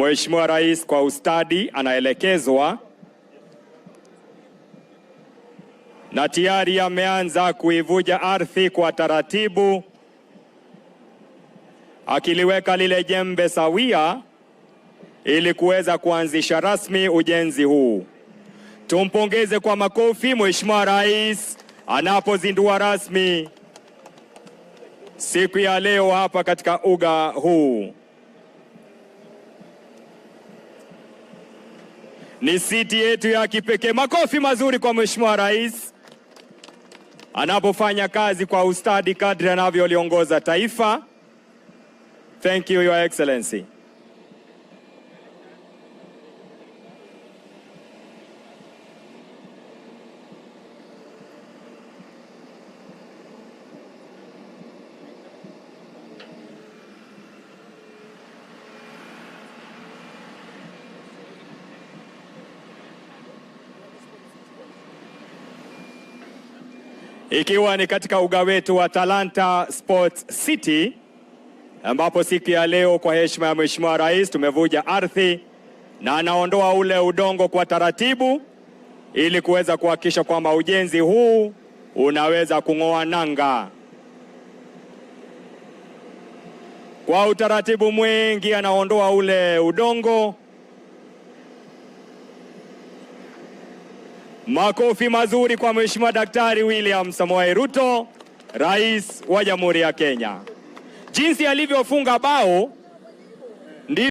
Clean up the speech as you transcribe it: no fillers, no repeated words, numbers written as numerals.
Mheshimiwa Rais kwa ustadi anaelekezwa na tayari ameanza kuivuja ardhi kwa taratibu, akiliweka lile jembe sawia ili kuweza kuanzisha rasmi ujenzi huu. Tumpongeze kwa makofi Mheshimiwa Rais anapozindua rasmi siku ya leo hapa katika uga huu. Ni siti yetu ya kipekee. Makofi mazuri kwa Mheshimiwa Rais anapofanya kazi kwa ustadi kadri anavyoliongoza taifa. Thank you, Your Excellency. Ikiwa ni katika uga wetu wa Talanta Sports City, ambapo siku ya leo kwa heshima ya Mheshimiwa Rais tumevuja ardhi na anaondoa ule udongo kwa taratibu ili kuweza kuhakikisha kwamba ujenzi huu unaweza kung'oa nanga. Kwa utaratibu mwingi anaondoa ule udongo. Makofi mazuri kwa Mheshimiwa Daktari William Samoei Ruto, Rais wa Jamhuri ya Kenya. Jinsi alivyofunga bao